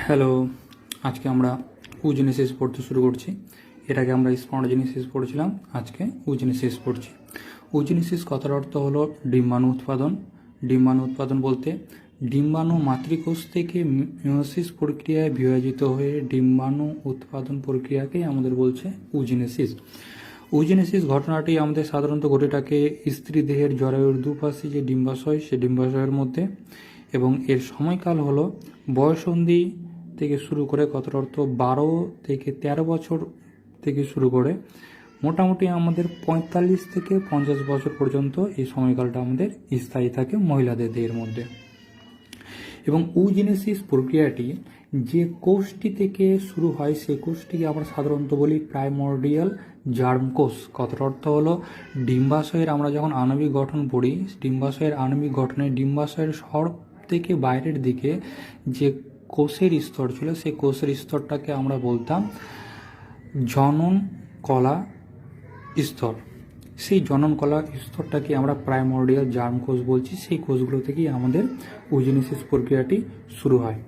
Hello, আজকে আমরা oogenesis পড়তে শুরু করছি। এর আগে আমরা স্পন্ডোজেনেসিস পড়েছিলাম, আজকে ওজেনেসিস পড়ছি। ওজেনেসিস কথার অর্থ হলো ডিম্বাণু উৎপাদন। ডিম্বাণু উৎপাদন বলতে ডিম্বাণু মাতৃকোষ থেকে মিয়োসিস প্রক্রিয়ায় বিভাজিত হয়ে ডিম্বাণু উৎপাদন প্রক্রিয়াকেই আমাদের বলছে ওজেনেসিস। ওজেনেসিস ঘটনাটি আমাদের সাধারণত ঘটে থাকে স্ত্রী দেহের জরায়ুর দুপাশে যে ডিম্বাশয়, সে ডিম্বাশয়ের মধ্যে, এবং এর সময়কাল হলো বয়ঃসন্ধি থেকে শুরু করে কথার অর্থ 12 থেকে 13 বছর থেকে শুরু করে মোটামুটি আমাদের 45 থেকে 50 বছর পর্যন্ত এই সময়কালটা আমাদের স্থায়ী থাকে মহিলাদের দেহের মধ্যে। এবং ওজেনেসিস প্রক্রিয়াটি যে কোষটি থেকে শুরু হয় সেই কোষটিকে আমরা সাধারণত বলি প্রাইমর্ডিয়াল জার্ম কোষ। কথার অর্থ হলো ডিম্বাশয়ের আমরা যখন আণবিক গঠন পড়ি, ডিম্বাশয়ের আণবিক গঠনে ডিম্বাশয়ের সব থেকে বাইরের দিকে যে কোষের স্তর ছিল সেই কোষের স্তরটাকে আমরা বলতাম জনন কলা স্তর। সেই জনন কলা স্তরটাকে আমরা প্রাইমর্ডিয়াল জার্ম কোষ বলছি। সেই কোষগুলো থেকেই আমাদের ওজেনেসিস প্রক্রিয়াটি শুরু হয়।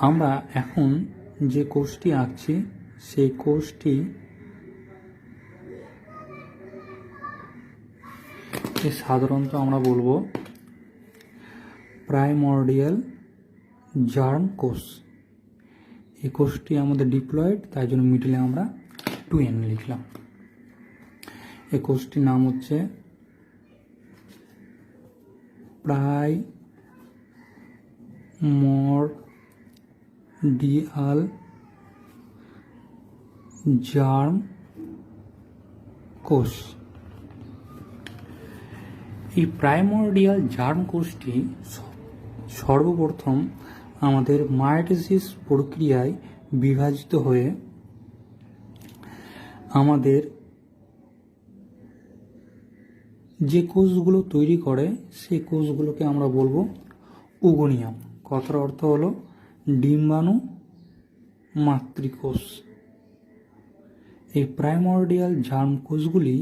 আমরা এখন যে কোষটি আঁকছি সেই কোষটি সাধারণত আমরা বলবো প্রাইমর্ডিয়াল জার্ম কোষ। এই কোষটি আমাদের ডিপ্লয়েড, তাই জন্য মিডলে আমরা 2n লিখলাম। এই কোষটির নাম হচ্ছে প্রাইমর্ডিয়াল জার্ম কোষ। এই প্রাইমর্ডিয়াল জার্ম কোষটি সর্বপ্রথম আমাদের মায়োসিস প্রক্রিয়ায় বিভাজিত হয়ে আমাদের যে কোষগুলো তৈরি করে সেই কোষগুলোকে আমরা বলবো ওগোনিয়াম। কথার অর্থ হলো ডিম্বাণু মাতৃকোষ। এই প্রাইমর্ডিয়াল জার্ম কোষগুলি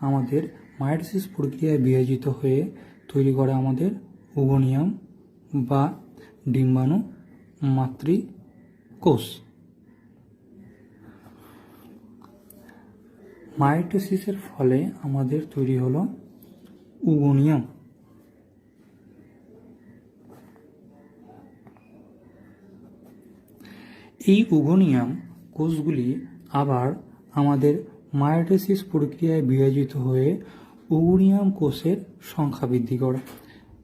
আমাদের মায়োসিস প্রক্রিয়ায় বিভাজিত হয়ে তৈরি করে আমাদের ওগোনিয়াম বা ডিম্বাণু মাতৃকোষ। মাইটোসিসের ফলে আমাদের তৈরি হলো ওগোনিয়াম। এই ওগোনিয়াম কোষগুলি আবার আমাদের মায়োসিস প্রক্রিয়ায় বিভাজিত হয়ে ওগোনিয়াম কোষের সংখ্যা বৃদ্ধি করে।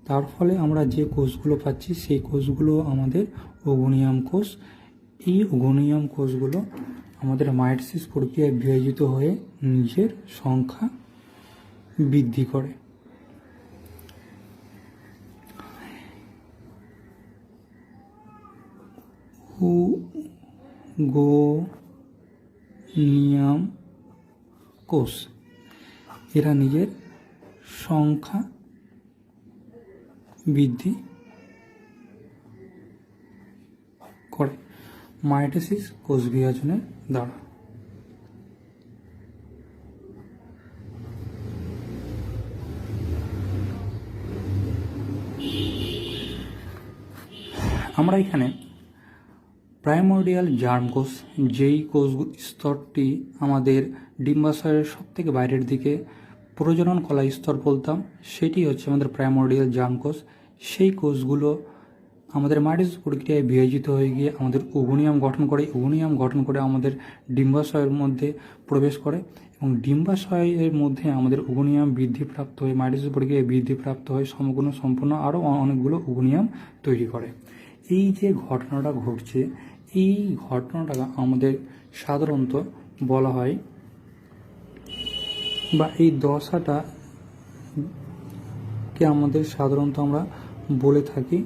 তার ফলে আমরা যে কোষগুলো পাচ্ছি সেই কোষগুলো আমাদের ওগোনিয়াম কোষ। এই ওগোনিয়াম কোষগুলো আমাদের মায়োসিস প্রক্রিয়ায় বিভাজিত হয়ে নিজের সংখ্যা বৃদ্ধি করে। ওগোনিয়াম কোষ এরা নিজের সংখ্যা বৃদ্ধি করে মায়োসিস কোষ বিভাজনের দ্বারা। আমরা এখানে প্রাইমর্ডিয়াল জার্ম কোষ, যেই কোষ স্তরটি আমাদের ডিম্বাশয়ের সব থেকে বাইরের দিকে প্রজনন কলা স্তর বলতাম, সেটি হচ্ছে আমাদের প্রাইমর্ডিয়াল জার্ম কোষ। সেই কোষগুলো আমাদের মায়োসিস প্রক্রিয়ায় বিভাজিত হয়ে গিয়ে আমাদের ওগোনিয়াম গঠন করে। ওগোনিয়াম গঠন করে আমাদের ডিম্বাশয়ের মধ্যে প্রবেশ করে এবং ডিম্বাশয়ের মধ্যে আমাদের ওগোনিয়াম বৃদ্ধিপ্রাপ্ত হয়ে মায়োসিস প্রক্রিয়ায় বৃদ্ধিপ্রাপ্ত হয়ে সম্পূর্ণ আরও অনেকগুলো ওগোনিয়াম তৈরি করে। এই যে ঘটনাটা ঘটছে, এই ঘটনাটা আমাদের সাধারণত বলা হয়, বা এই দশাটাকে আমাদের সাধারণত আমরা বলে থাকি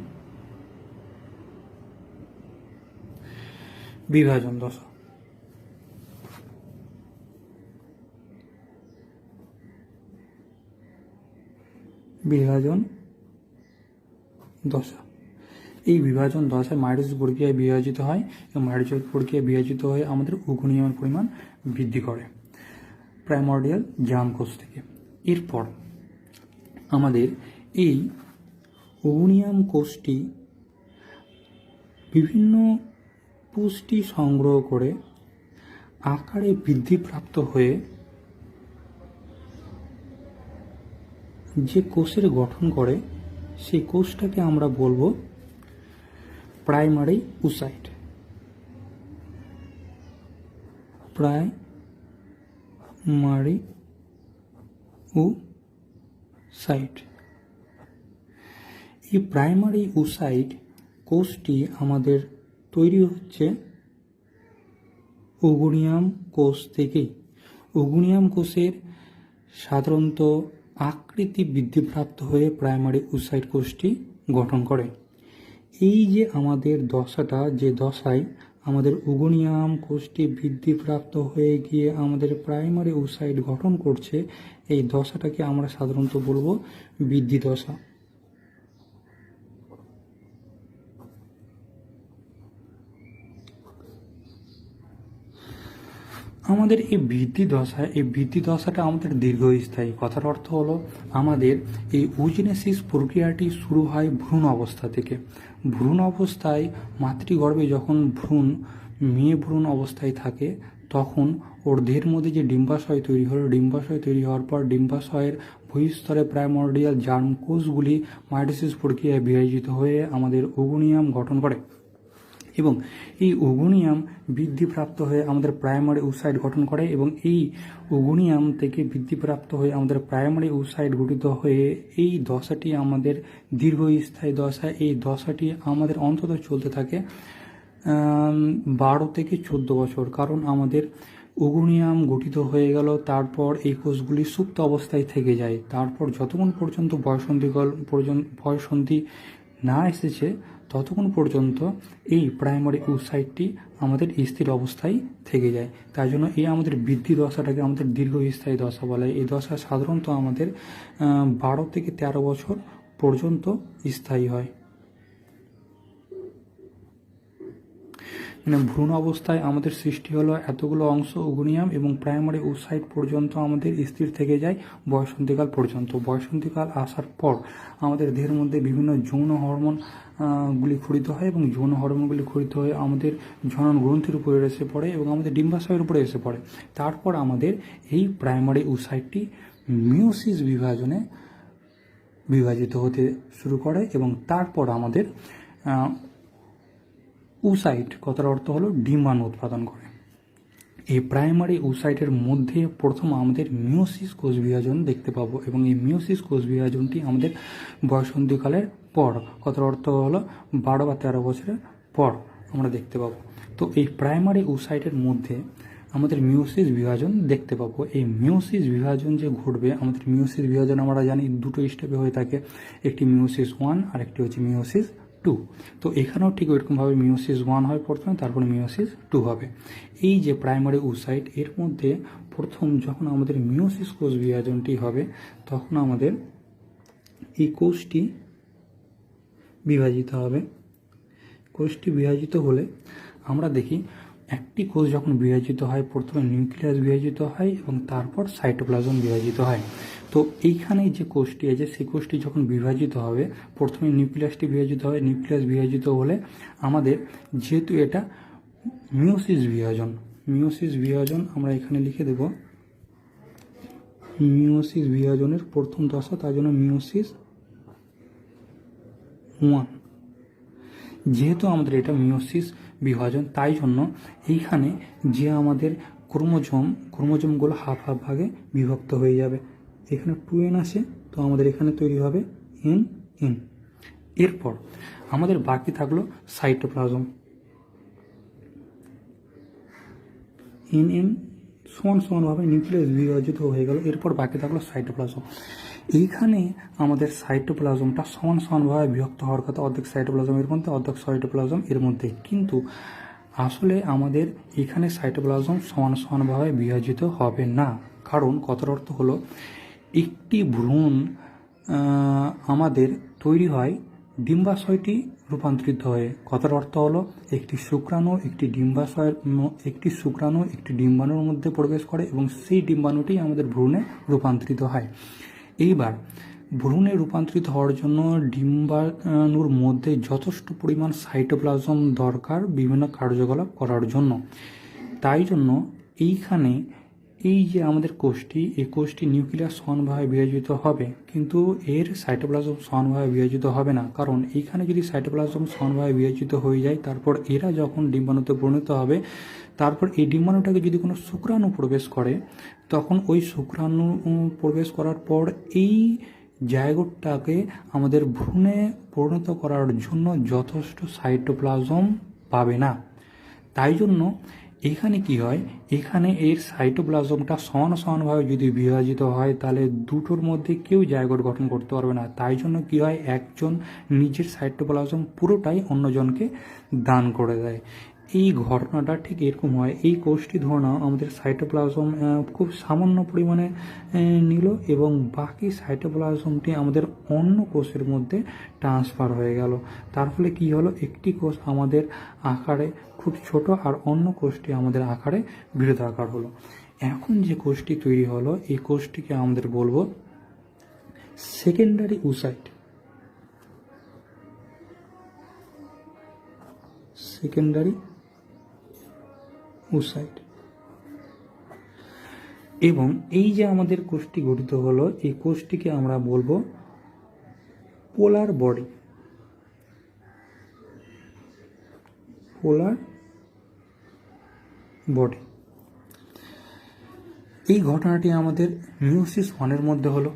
বিভাজন দশা। বিভাজন দশা। এই বিভাজন দশায় মায়োসিস প্রক্রিয়ায় বিভাজিত হয় এবং মায়োসিস প্রক্রিয়ায় বিভাজিত হয়ে আমাদের ওগোনিয়ামের পরিমাণ বৃদ্ধি করে প্রাইমর্ডিয়াল জার্ম কোষ থেকে। এরপর আমাদের এই ওগোনিয়াম কোষটি বিভিন্ন পুষ্টি সংগ্রহ করে আকারে বৃদ্ধিপ্রাপ্ত হয়ে যে কোষের গঠন করে সেই কোষটাকে আমরা বলবো প্রাইমারি উসাইট। Primary oocyte. এই প্রাইমারি উসাইট কোষটি আমাদের তৈরি হচ্ছে ওগুনিয়াম কোষ থেকেই। ওগুনিয়াম কোষের সাধারণত আকৃতি বৃদ্ধিপ্রাপ্ত হয়ে প্রাইমারি উসাইট কোষটি গঠন করে। এই যে আমাদের দশাটা, যে দশায় আমাদের ওগুনিয়াম কোষটি বৃদ্ধিপ্রাপ্ত হয়ে গিয়ে আমাদের প্রাইমারি উসাইট গঠন করছে, এই দশাটাকে আমরা সাধারণত বলবো বৃদ্ধি দশা। আমাদের এই বৃদ্ধি দশাটা আমাদের দীর্ঘস্থায়ী। কথার অর্থ হলো আমাদের এই ওজেনেসিস প্রক্রিয়াটি শুরু হয় ভ্রূণ অবস্থা থেকে। ভ্রূণ অবস্থায় মাতৃগর্ভে যখন মেয়ে ভ্রূণ অবস্থায় থাকে তখন ওর দেহের মধ্যে যে ডিম্বাশয় তৈরি হলো, ডিম্বাশয় তৈরি হওয়ার পর ডিম্বাশয়ের বহিঃস্তরে প্রাইমর্ডিয়াল জার্ম কোষগুলি মাইটোসিস প্রক্রিয়ায় বিভাজিত হয়ে আমাদের ওগুনিয়াম গঠন করে এবং এই ওগুনিয়াম বৃদ্ধিপ্রাপ্ত হয়ে আমাদের প্রাইমারি উসাইট গঠন করে এবং এই ওগুনিয়াম থেকে বৃদ্ধিপ্রাপ্ত হয়ে আমাদের প্রাইমারি উসাইট গঠিত হয়ে এই দশাটি আমাদের দীর্ঘস্থায়ী দশা। এই দশাটি আমাদের অন্তত চলতে থাকে 12 থেকে 14 বছর। কারণ আমাদের ওগুনিয়াম গঠিত হয়ে গেল, তারপর এই কোষগুলি সুপ্ত অবস্থায় থেকে যায়। তারপর যতক্ষণ পর্যন্ত বয়সন্ধি না এসেছে ততক্ষণ পর্যন্ত এই প্রাইমারি উসাইটটি আমাদের স্থির অবস্থায় থেকে যায়। তাই জন্য এই আমাদের বৃদ্ধি দশাটাকে আমাদের দীর্ঘস্থায়ী দশা বলে। এই দশা সাধারণত আমাদের 12 থেকে 13 বছর পর্যন্ত স্থায়ী হয়। মানে ভ্রূণ অবস্থায় আমাদের সৃষ্টি হলো এতগুলো অংশ ওগুনিয়াম এবং প্রাইমারি উসাইট পর্যন্ত আমাদের স্থির থেকে যায় বয়সন্ধিকাল পর্যন্ত। বয়সন্ধিকাল আসার পর আমাদের দেহের মধ্যে বিভিন্ন যৌন হরমোন গুলি ক্ষরিত হয় এবং যৌন হরমোনগুলি ক্ষরিত হয়ে আমাদের জনন গ্রন্থির উপরে এসে পড়ে এবং আমাদের ডিম্বাশয়ের উপরে এসে পড়ে। তারপর আমাদের এই প্রাইমারি উসাইটটি মিওসিস বিভাজনে বিভাজিত হতে শুরু করে এবং তারপর আমাদের উসাইট, কথার অর্থ হলো ডিম্বাণু উৎপাদন করে। এই প্রাইমারি উসাইটের মধ্যে প্রথম আমাদের মিওসিস কোষ বিভাজন দেখতে পাবো এবং এই মিওসিস কোষ বিভাজনটি আমাদের বয়সন্ধিকালের পর, কথার অর্থ হলো 12 বা 13 বছরের পর আমরা দেখতে পাবো। তো এই প্রাইমারি উসাইটের মধ্যে আমাদের মিওসিস বিভাজন দেখতে পাবো। এই মিওসিস বিভাজন যে ঘটবে, আমাদের মিওসিস বিভাজন আমরা জানি দুটো স্টেপে হয়ে থাকে, একটি মিওসিস 1 আর একটি হচ্ছে মিওসিস 2। তো এখানেও ঠিক ওইরকমভাবে মিওসিস 1 হয় প্রথমে, তারপরে মিওসিস 2 হবে। এই যে প্রাইমারি উসাইট, এর মধ্যে প্রথম যখন আমাদের মিওসিস কোষ বিভাজনটি হবে তখন আমাদের এই কোষটি বিভাজিত হবে। কোষটি বিভাজিত হলে আমরা দেখি একটি কোষ যখন বিভাজিত হয় প্রথমে নিউক্লিয়াস বিভাজিত হয় এবং তারপর সাইটোপ্লাজম বিভাজিত হয়। তো এইখানে যে কোষটি আছে সেই কোষটি যখন বিভাজিত হবে প্রথমে নিউক্লিয়াসটি বিভাজিত হয়। নিউক্লিয়াস বিভাজিত হলে আমাদের যেহেতু এটা মিওসিস বিভাজন আমরা এখানে লিখে দেব মিওসিস বিভাজনের প্রথম দশা, তার জন্য মিওসিস 1। যেহেতু আমাদের এটা মিওসিস বিভাজন, তাই জন্য এইখানে যে আমাদের ক্রোমোজোমগুলো হাফ ভাগে বিভক্ত হয়ে যাবে। এখানে 2n আছে, তো আমাদের এখানে তৈরি হবে n। এরপর আমাদের বাকি থাকলো সাইটোপ্লাজম। n সমানভাবে নিউক্লিয়াস বিভাজিত হয়ে গেল। এরপর বাকি থাকলো সাইটোপ্লাজম। এইখানে আমাদের সাইটোপ্লাজমটা সমানভাবে বিভক্ত হওয়ার কথা, অর্ধেক সাইটোপ্লাজম এর মধ্যে, অর্ধেক সাইটোপ্লাজম এর মধ্যে। কিন্তু আসলে আমাদের এখানে সাইটোপ্লাজম সমানভাবে বিভাজিত হবে না। কারণ কথার অর্থ হলো একটি ভ্রূণ আমাদের তৈরি হয় ডিম্বাশয়টি রূপান্তরিত হয়ে। কথার অর্থ হলো একটি শুক্রাণু একটি ডিম্বাণুর মধ্যে প্রবেশ করে এবং সেই ডিম্বাণুটি আমাদের ভ্রূণে রূপান্তরিত হয়। এইবার ভ্রূণে রূপান্তরিত হওয়ার জন্য ডিম্বাণুর মধ্যে যথেষ্ট পরিমাণ সাইটোপ্লাজম দরকার বিভিন্ন কার্যকলাপ করার জন্য। তাই জন্য এইখানে এই যে আমাদের কোষটি, এই কোষটি নিউক্লিয়াস সমানভাবে বিভাজিত হবে, কিন্তু এর সাইটোপ্লাজম সমানভাবে বিভাজিত হবে না। কারণ এইখানে যদি সাইটোপ্লাজম সমানভাবে বিভাজিত হয়ে যায়, তারপর এরা যখন ডিম্বাণুতে পরিণত হবে, তারপর এই ডিম্বাণুটাকে যদি কোনো শুক্রাণু প্রবেশ করে, তখন ওই শুক্রাণু প্রবেশ করার পর এই জায়গাটাকে আমাদের ভ্রূণে পরিণত করার জন্য যথেষ্ট সাইটোপ্লাজম পাবে না। তাই জন্য এখানে কি হয়, এখানে এর সাইটোপ্লাজমটা সমানভাবে যদি বিভাজিত হয়, তাহলে দুটোর মধ্যে কেউ জায়গোট গঠন করতে পারবে না। তাই জন্য কি হয়, একজন নিজের সাইটোপ্লাজম পুরোটাই অন্যজনকে দান করে দেয়। এই ঘটনাটা ঠিক এরকম হয়। এই কোষটি ধরে নাও আমাদের সাইটোপ্লাজম খুব সামান্য পরিমাণে নিল এবং বাকি সাইটোপ্লাজমটি আমাদের অন্য কোষের মধ্যে ট্রান্সফার হয়ে গেল। তার ফলে কী হলো, একটি কোষ আমাদের আকারে খুব ছোট আর অন্য কোষটি আমাদের আকারে বৃহদাকার হলো। এখন যে কোষটি তৈরি হলো, এই কোষটিকে আমাদের বলবো সেকেন্ডারি উসাইট। Secondary oocyte. এবং এই যে আমাদের কোষটি গঠিত হলো, এই কোষটিকে আমরা বলবো পোলার বডি। পোলার বডি। এই ঘটনাটি আমাদের মিওসিস 1-এর মধ্যে হলো।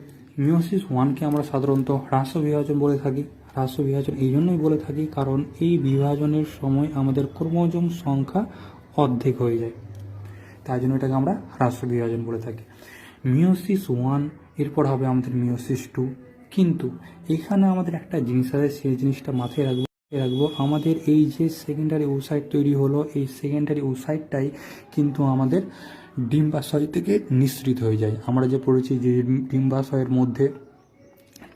মিওসিস 1-কে আমরা সাধারণত হ্রাস বিভাজন বলে থাকি। হ্রাস বিভাজন এই জন্যই বলে থাকি কারণ এই বিভাজনের সময় আমাদের ক্রোমোজোম সংখ্যা অর্ধেক হয়ে যায়, তাই জন্য এটাকে আমরা হ্রাস বিভাজন বলে থাকি। মিওসিস 1 এরপর হবে আমাদের মিওসিস 2। কিন্তু এখানে আমাদের একটা জিনিস আছে, সেই জিনিসটা মাথায় রাখবো। আমাদের এই যে সেকেন্ডারি ওসাইট তৈরি হলো, এই সেকেন্ডারি ওসাইটটাই কিন্তু আমাদের ডিম্বাশয় থেকে নিঃসৃত হয়ে যায়। আমরা যে পড়েছি যে ডিম্বাশয়ের মধ্যে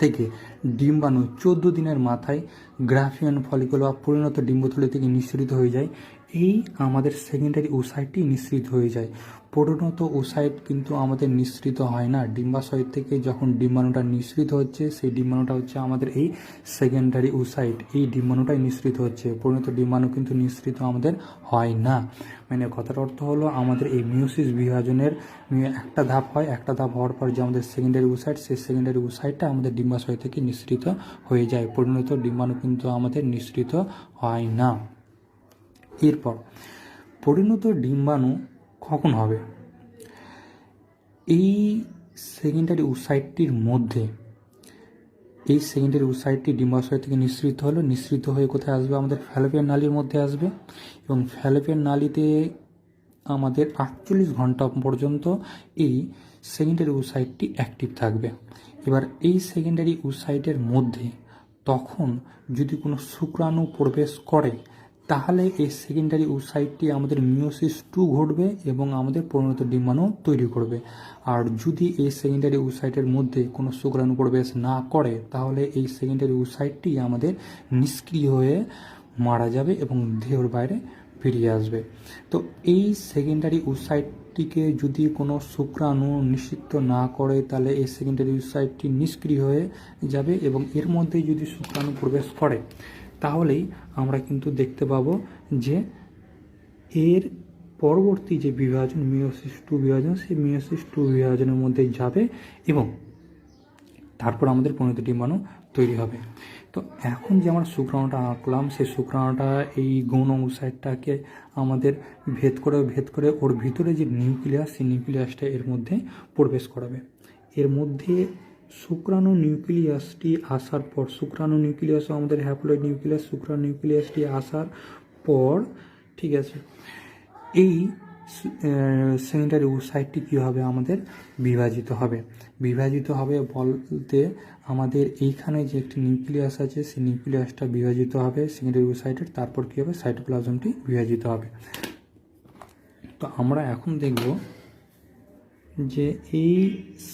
থেকে ডিম্বাণু 14 দিনের মাথায় গ্রাফিয়ান ফলিকল বা পরিণত ডিম্বথলি থেকে নিঃসৃত হয়ে যায়। এই আমাদের সেকেন্ডারি ওসাইটটি নিঃসৃত হয়ে যায়। পরিণত ওসাইট কিন্তু আমাদের নিঃসৃত হয় না। ডিম্বাশয় থেকে যখন ডিম্বাণুটা নিঃসৃত হচ্ছে, সেই ডিম্বাণুটা হচ্ছে আমাদের এই সেকেন্ডারি ওসাইট। এই ডিম্বাণুটাই নিঃসৃত হচ্ছে, পরিণত ডিম্বাণু কিন্তু নিঃসৃত আমাদের হয় না। মানে কথার অর্থ হলো, আমাদের এই মিওসিস বিভাজনের একটা ধাপ হয়, একটা ধাপ হওয়ার পর যে আমাদের সেকেন্ডারি ওসাইট, সেই সেকেন্ডারি ওসাইটটা আমাদের ডিম্বাশয় থেকে নিঃসৃত হয়ে যায়। পরিণত ডিম্বাণু কিন্তু আমাদের নিঃসৃত হয় না। এরপর পরিণত ডিম্বাণু কখন হবে? এই সেকেন্ডারি ওসাইটটির মধ্যে, এই সেকেন্ডারি ওসাইটটি ডিম্বাশয় থেকে নিঃসৃত হলো, নিঃসৃত হয়ে কোথায় আসবে? আমাদের ফ্যালোপিয়ান নালীর মধ্যে আসবে এবং ফ্যালোপিয়ান নালীতে আমাদের 48 ঘন্টা পর্যন্ত এই সেকেন্ডারি ওসাইটটি অ্যাক্টিভ থাকবে। এবার এই সেকেন্ডারি ওসাইটের মধ্যে তখন যদি কোনো শুক্রাণু প্রবেশ করে, তাহলে এই সেকেন্ডারি ওসাইটটি আমাদের মিওসিস 2 ঘটবে এবং আমাদের পরিণত ডিম্বাণু তৈরি করবে। আর যদি এই সেকেন্ডারি ওসাইটের মধ্যে কোনো শুক্রাণু প্রবেশ না করে, তাহলে এই সেকেন্ডারি ওসাইটটি আমাদের নিষ্ক্রিয় হয়ে মারা যাবে এবং দেহের বাইরে বেরিয়ে আসবে। তো এই সেকেন্ডারি ওসাইটটিকে যদি কোনো শুক্রাণু নিষিদ্ধ না করে, তাহলে এই সেকেন্ডারি ওসাইটটি নিষ্ক্রিয় হয়ে যাবে এবং এর মধ্যে যদি শুক্রাণু প্রবেশ করে, তাহলেই আমরা কিন্তু দেখতে পাবো যে এর পরবর্তী যে বিভাজন মিওসিস 2 বিভাজন, সেই মিওসিস 2 বিভাজনের মধ্যে যাবে এবং তারপর আমাদের পরিণত ডিম্বাণু তৈরি হবে। তো এখন যে আমরা শুক্রাণুটা আঁকলাম, সেই শুক্রাণুটা এই গৌণ ওসাইটটাকে আমাদের ভেদ করে ওর ভিতরে যে নিউক্লিয়াস, সেই নিউক্লিয়াসটা এর মধ্যে প্রবেশ করাবে। এর মধ্যে শুক্রাণু নিউক্লিয়াসটি আসার পর, শুক্রাণু নিউক্লিয়াস আমাদের হ্যাপ্লয়েড নিউক্লিয়াস, শুক্রাণু নিউক্লিয়াসটি আসার পর, ঠিক আছে, এই সেকেন্ডারি ওসাইটটি কী হবে? আমাদের বিভাজিত হবে বলতে আমাদের এইখানে যে একটি নিউক্লিয়াস আছে, সেই নিউক্লিয়াসটা বিভাজিত হবে সেকেন্ডারি ওসাইটের। তারপর কী হবে? সাইটোপ্লাজমটি বিভাজিত হবে। তো আমরা এখন দেখব যে এই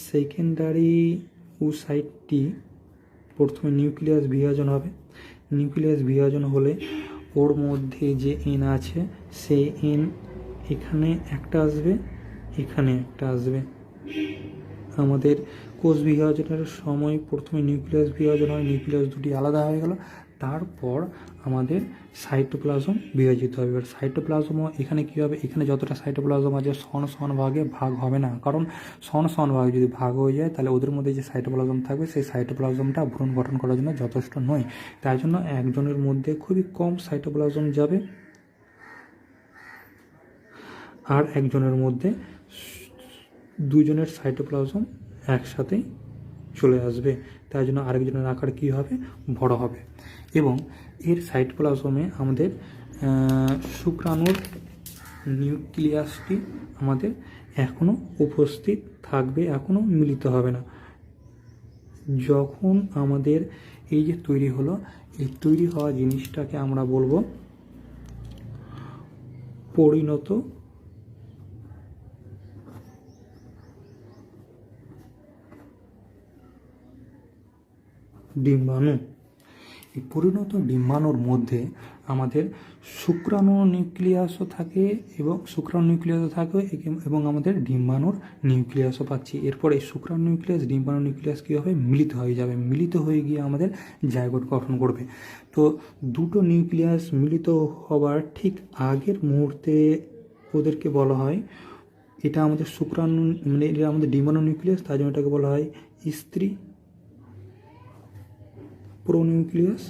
সেকেন্ডারি ওসাইটটি প্রথমে নিউক্লিয়াস বিভাজন হবে। নিউক্লিয়াস বিভাজন হলে ওর মধ্যে যে এন আছে, সেই এন এখানে একটা আসবে, এখানে একটা আসবে। আমাদের কোষ বিভাজনের সময় প্রথমে নিউক্লিয়াস বিভাজন হয়, নিউক্লিয়াস দুটি আলাদা হয়ে গেল, তারপর আমাদের সাইটোপ্লাজম বিভাজিত হবে। এবার সাইটোপ্লাজমও এখানে কী হবে, এখানে যতটা সাইটোপ্লাজম আছে সন ভাগে ভাগ হবে না, কারণ সন ভাগে যদি ভাগ হয়ে যায় তাহলে ওদের মধ্যে যে সাইটোপ্লাজম থাকবে সেই সাইটোপ্লাজমটা ভ্রূণ গঠন করার জন্য যথেষ্ট নয়। তাই জন্য একজনের মধ্যে খুবই কম সাইটোপ্লাজম যাবে আর একজনের মধ্যে দুজনের সাইটোপ্লাজম একসাথেই চলে আসবে, তাই জন্য আরেকজনের আকার কী হবে, বড় হবে। এবং এর সাইটোপ্লাজমে আমাদের শুক্রাণুর নিউক্লিয়াসটি আমাদের এখনও উপস্থিত থাকবে, এখনও মিলিত হবে না। যখন আমাদের এই যে তৈরি হলো, এই তৈরি হওয়া জিনিসটাকে আমরা বলবো পরিণত ডিম্বাণু। এই পরিণত ডিম্বাণুর মধ্যে আমাদের শুক্রাণু নিউক্লিয়াসও থাকে এবং আমাদের ডিম্বাণুর নিউক্লিয়াসও পাচ্ছি। এরপর এই শুক্রাণু নিউক্লিয়াস ডিম্বাণু নিউক্লিয়াস কী হবে, মিলিত হয়ে যাবে, মিলিত হয়ে গিয়ে আমাদের জাইগোট গঠন করবে। তো দুটো নিউক্লিয়াস মিলিত হবার ঠিক আগের মুহূর্তে ওদেরকে বলা হয়, এটা আমাদের শুক্রাণু মানে এটা আমাদের ডিম্বাণু নিউক্লিয়াস, তার জন্য এটাকে বলা হয় স্ত্রী প্রোনিউক্লিয়াস।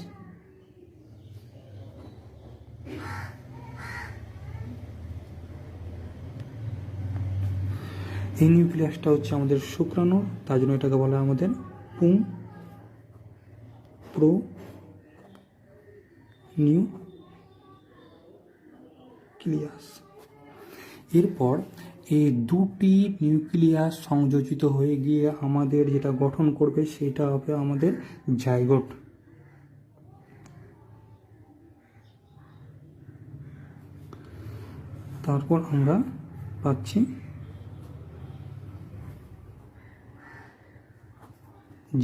এই নিউক্লিয়াসটা হচ্ছে আমাদের শুক্রাণু, তার জন্য এটাকে বলা হয় আমাদের পুং প্রো নিউক্লিয়াস। এরপর এই দুটি নিউক্লিয়াস সংযোজিত হয়ে গিয়ে আমাদের যেটা গঠন করবে সেটা হবে আমাদের জাইগোট। তারপর আমরা পাচ্ছি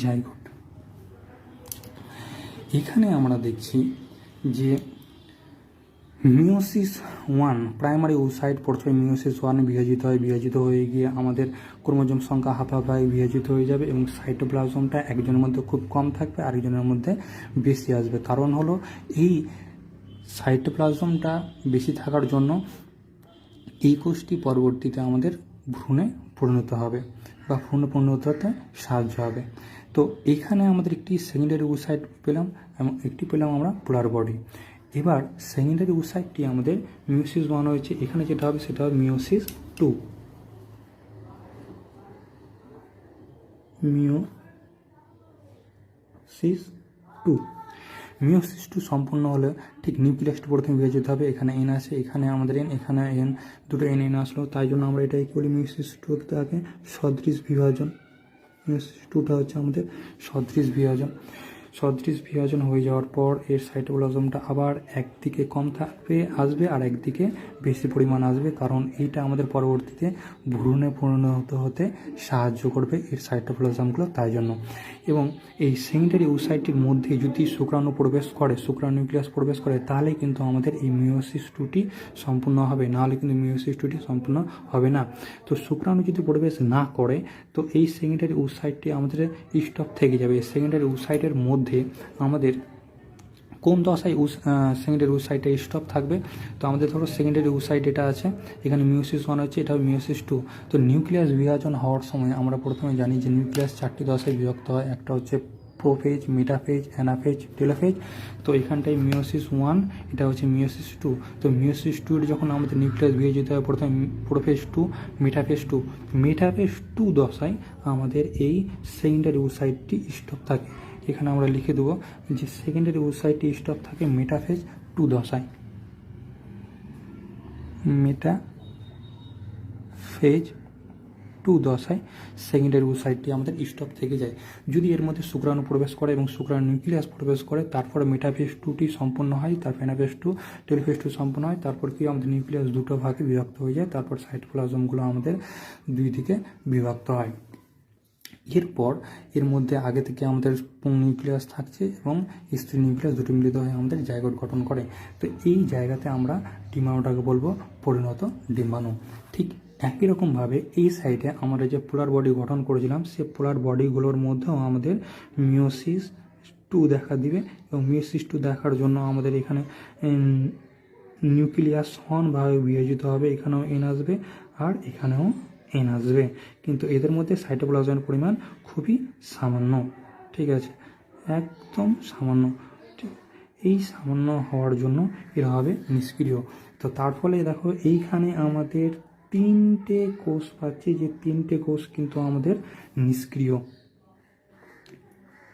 জাইগোট। এখানে আমরা দেখছি যে মিওসিস 1 প্রাইমারি ওসাইট প্রথমে মিওসিস 1 বিভাজিত হয়ে গিয়ে আমাদের ক্রোমোজোম সংখ্যা হাফ বিভাজিত হয়ে যাবে এবং সাইটোপ্লাজমটা একজনের মধ্যে খুব কম থাকবে, আরেকজনের মধ্যে বেশি আসবে। কারণ হলো এই সাইটোপ্লাজমটা বেশি থাকার জন্য এই কোষটি পরবর্তীতে আমাদের ভ্রূণে পরিণত হবে বা ভ্রূণে পরিণত হতে সাহায্য হবে। তো এখানে আমাদের একটি সেকেন্ডারি ওসাইট পেলাম এবং একটি পেলাম আমরা পোলার বডি। এবার সেকেন্ডারি ওসাইটটি আমাদের মিওসিস 1 হয়েছে, এখানে যেটা হবে সেটা হবে মিওসিস 2। মিওসিস 2 সম্পূর্ণ হলে ঠিক নিউক্লিয়াসটি প্রথমে বিভাজিত হবে, এখানে এন আছে, এখানে আমাদের এন, এখানে এন, দুটো এন আসলো, তাই জন্য আমরা এটাকে বলি মিওসিস 2 থাকে সদৃশ বিভাজন। মিওসিস 2টা হচ্ছে আমাদের সদৃশ বিভাজন হয়ে যাওয়ার পর এর সাইটোপ্লাজমটা আবার একদিকে কম আসবে আর একদিকে বেশি পরিমাণ আসবে, কারণ এইটা আমাদের পরবর্তীতে ভ্রূণে পরিণত হতে সাহায্য করবে এর সাইটোপ্লাজমগুলো, তাই জন্য। এবং এই সেকেন্ডারি ওসাইটটির মধ্যে যদি শুক্রাণু নিউক্লিয়াস প্রবেশ করে তাহলে কিন্তু আমাদের এই মিওসিস 2টি সম্পূর্ণ হবে, নাহলে কিন্তু মিওসিস 2টি সম্পূর্ণ হবে না। তো শুক্রাণু যদি প্রবেশ না করে তো এই সেকেন্ডারি ওসাইটটি আমাদের স্টপ থেকে যাবে। এই সেকেন্ডারি ওসাইটের মধ্যে আমাদের কোন দশায় সেকেন্ডারি ওসাইটে স্টপ থাকবে, তো আমাদের ধরো সেকেন্ডারি ওসাইট এটা আছে, এখানে মিওসিস 1 হচ্ছে, এটা মিওসিস 2। তো নিউক্লিয়াস বিভাজন হওয়ার সময় আমরা প্রথমে জানি যে নিউক্লিয়াস 4টি দশায় বিভক্ত হয়, একটা হচ্ছে প্রোফেজ, মেটাফেজ, অ্যানাফেজ, টেলোফেজ। তো এখানটায় মিওসিস 1, এটা হচ্ছে মিওসিস 2। তো মিওসিস 2 যখন আমাদের নিউক্লিয়াস বিভাজিত হয় প্রথমে প্রোফেজ 2, মেটাফেজ 2 দশায় আমাদের এই সেকেন্ডারি ওসাইটটি স্টপ থাকে। এখানে আমরা লিখে দেবো যে সেকেন্ডারি ওসাইটটি স্টপ থাকে মেটাফেজ 2 দশায়। মেটাফেজ 2 দশায় সেকেন্ডারি ওসাইটটি আমাদের স্টপ থেকে যায়। যদি এর মধ্যে শুক্রাণু প্রবেশ করে এবং শুক্রাণু নিউক্লিয়াস প্রবেশ করে তারপরে মেটাফেজ 2টি সম্পন্ন হয়, তারপর অ্যানাফেজ 2, টেলোফেজ 2 সম্পন্ন হয়, তারপর কি আমাদের নিউক্লিয়াস দুটো ভাগে বিভক্ত হয়ে যায়, তারপর সাইটোপ্লাজমগুলো আমাদের দুই দিকে বিভক্ত হয়। এরপর এর মধ্যে আগে থেকে আমাদের পুং নিউক্লিয়াস থাকছে এবং স্ত্রী নিউক্লিয়াস দুটো মিলিত হয়ে আমাদের জাইগোট গঠন করে। তো এই জায়গাতে আমরা ডিম্বাণুটাকে বলবো পরিণত ডিম্বাণু। ঠিক একই রকমভাবে এই সাইডে আমরা যে পোলার বডি গঠন করেছিলাম সেই পোলার বডিগুলোর মধ্যেও আমাদের মিওসিস 2 দেখা দিবে এবং মিওসিস 2 দেখার জন্য আমাদের এখানে নিউক্লিয়াস সমানভাবে বিভাজিত হবে, এখানেও এন আসবে আর এখানেও এন আসবে, কিন্তু এদের মধ্যে সাইটোপ্লাজমের পরিমাণ খুবই সামান্য। ঠিক আছে, একদম সামান্য। এই সামান্য হওয়ার জন্য এরা হবে নিষ্ক্রিয়। তো তার ফলে দেখো এইখানে আমাদের 3টে কোষ পাচ্ছি, যে 3টে কোষ কিন্তু আমাদের নিষ্ক্রিয়,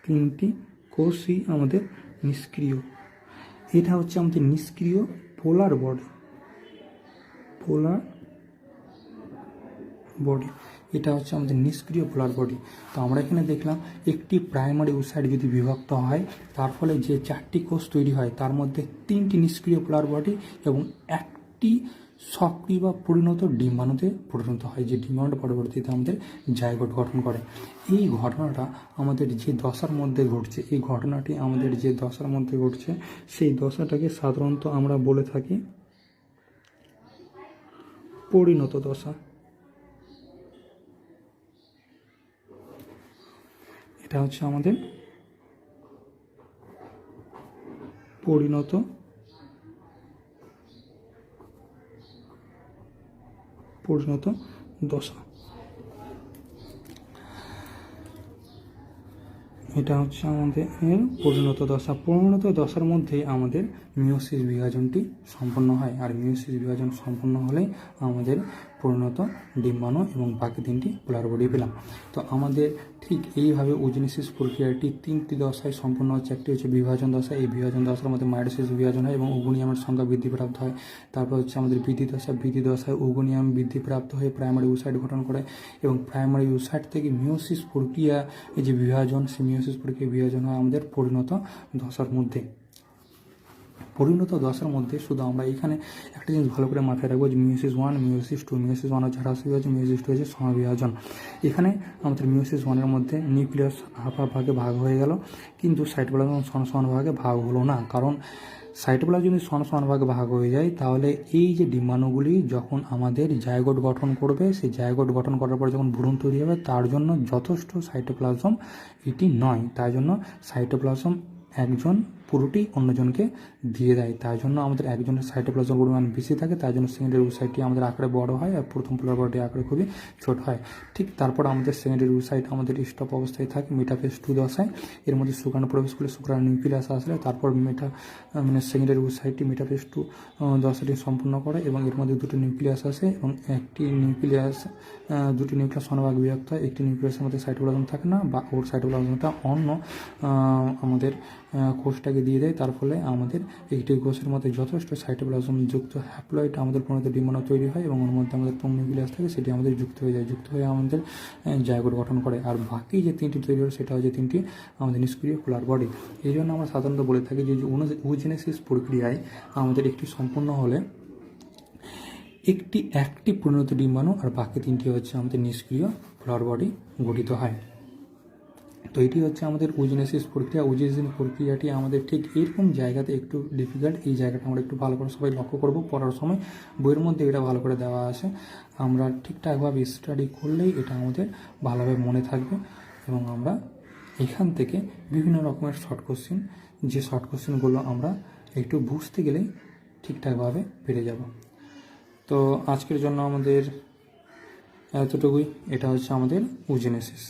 3টি কোষই আমাদের নিষ্ক্রিয়। এটা হচ্ছে আমাদের নিষ্ক্রিয় পোলার বডি, এটা হচ্ছে আমাদের নিষ্ক্রিয় পোলার বডি। তো আমরা এখানে দেখলাম একটি প্রাইমারি ওসাইট যদি বিভক্ত হয় তার ফলে যে 4টি কোষ তৈরি হয় তার মধ্যে 3টি নিষ্ক্রিয় পোলার বডি এবং একটি সক্রিয় বা পরিণত ডিম্বাণুতে পরিণত হয়, যে ডিম্বাণুটা পরবর্তীতে আমাদের জাইগোট গঠন করে। এই ঘটনাটা আমাদের যে দশার মধ্যে ঘটছে, এই ঘটনাটি আমাদের যে দশার মধ্যে ঘটছে সেই দশাটাকে সাধারণত আমরা বলে থাকি পরিণত দশা। এটা হচ্ছে আমাদের পরিণত দশা। এটা হচ্ছে আমাদের পরিণত দশা। পরিণত দশার মধ্যে আমাদের মিওসিস বিভাজনটি সম্পন্ন হয়, আর মিওসিস বিভাজন সম্পন্ন হলে আমাদের পরিণত ডিম্বাণু এবং বাকি 3টি পোলার বডি পেলাম। তো আমাদের ঠিক এইভাবে ওজেনেসিস প্রক্রিয়াটি 3টি দশায় সম্পন্ন হচ্ছে। একটি হচ্ছে বিভাজন দশা, এই বিভাজন দশার মধ্যে মাইটোসিস বিভাজন হয় এবং ওগুনিয়ামের সংখ্যা বৃদ্ধিপ্রাপ্ত হয়। তারপর হচ্ছে আমাদের বৃদ্ধি দশায় ওগুনিয়াম বৃদ্ধিপ্রাপ্ত হয়ে প্রাইমারি ওসাইট গঠন করে এবং প্রাইমারি ওসাইট থেকে মিওসিস প্রক্রিয়া, এই যে বিভাজন, সেই মিওসিস প্রক্রিয়া বিভাজন হয় আমাদের পরিণত দশার মধ্যে। পরিণত দশার মধ্যে শুধু আমরা এখানে একটা জিনিস ভালো করে মাথায় রাখবো যে মিওসিস 1, মিওসিস 2। মিওসিস 1 হচ্ছে হ্রাস বিভাজন, মিওসিস 2 হচ্ছে সমাবিভাজন। এখানে আমাদের মিওসিস 1-এর মধ্যে নিউক্লিয়াস হাফ ভাগে ভাগ হয়ে গেল, কিন্তু সাইটোপ্লাজম সমান ভাগে ভাগ হলো না। কারণ সাইটোপ্লাজম যদি সমান ভাগে ভাগ হয়ে যায় তাহলে এই যে ডিম্বাণুগুলি যখন আমাদের জাইগোট গঠন করবে, সেই জাইগোট গঠন করার পর যখন ভ্রূণ তৈরি হবে তার জন্য যথেষ্ট সাইটোপ্লাজম এটি নয়। তাই জন্য সাইটোপ্লাজম একজন পুরোটি অন্যজনকে দিয়ে দেয়, তাই জন্য আমাদের একজনের সাইটোপ্লাজম পরিমাণ বেশি থাকে, তাই জন্য সেকেন্ডারি ওসাইটটি আমাদের আকারে বড় হয় আর প্রথম পোলার বডি আকারে খুবই ছোট হয়। ঠিক তারপর আমাদের সেকেন্ডারি ওসাইট আমাদের স্টপ অবস্থায় থাকে মেটাফেজ 2 দশায়। এর মধ্যে শুক্রাণু প্রবেশ করলে শুক্রাণু নিউক্লিয়াস আসলে তারপর সেকেন্ডারি ওসাইটটি মেটাফেজ 2 দশাটি সম্পূর্ণ করে এবং এর মধ্যে দুটো নিউক্লিয়াস আসে এবং দুটি নিউক্লিয়াস সমানভাগে বিভক্ত হয়। একটি নিউক্লিয়াসের মধ্যে সাইটোপ্লাজম থাকে না বা ওর সাইটোপ্লাজমটা অন্য আমাদের কোষটাকে দিয়ে দেয়, তার ফলে আমাদের একটি কোষের মধ্যে যথেষ্ট সাইটোপ্লাজম যুক্ত হ্যাপ্লয়েড আমাদের পরিণত ডিম্বাণু তৈরি হয় এবং ওর মধ্যে আমাদের নিউক্লিয়াস থাকে, সেটি আমাদের যুক্ত হয়ে যায়, যুক্ত হয়ে আমাদের জাইগোট গঠন করে। আর বাকি যে 3টি তৈরি হয় সেটা হচ্ছে 3টি আমাদের নিষ্ক্রিয় পোলার বডি। এই জন্য আমরা সাধারণত বলে থাকি যে ওজেনেসিস প্রক্রিয়ায় আমাদের একটি সম্পূর্ণ হলে একটি অ্যাক্টিভ পরিণত ডিম্বাণু আর বাকি 3টি হচ্ছে আমাদের নিষ্ক্রিয় পোলার বডি গঠিত হয়। তো এটি হচ্ছে আমাদের ওজেনেসিস প্রক্রিয়া। ওজেনেসিস প্রক্রিয়াটি আমাদের ঠিক এরকম জায়গাতে একটু ডিফিকাল্ট, এই জায়গাটা আমরা একটু ভালো করে সবাই লক্ষ্য করব পড়ার সময়। বইয়ের মধ্যে এটা ভালো করে দেওয়া আছে, আমরা ঠিকঠাকভাবে স্টাডি করলেই এটা আমাদের ভালোভাবে মনে থাকবে এবং আমরা এখান থেকে বিভিন্ন রকমের শর্ট কোশ্চেন, যে শর্ট কোশ্চেনগুলো আমরা একটু বুঝতে গেলেই ঠিকঠাকভাবে পেরে যাব। তো আজকের জন্য আমাদের এতটুকুই। এটা হচ্ছে আমাদের ওজেনেসিস।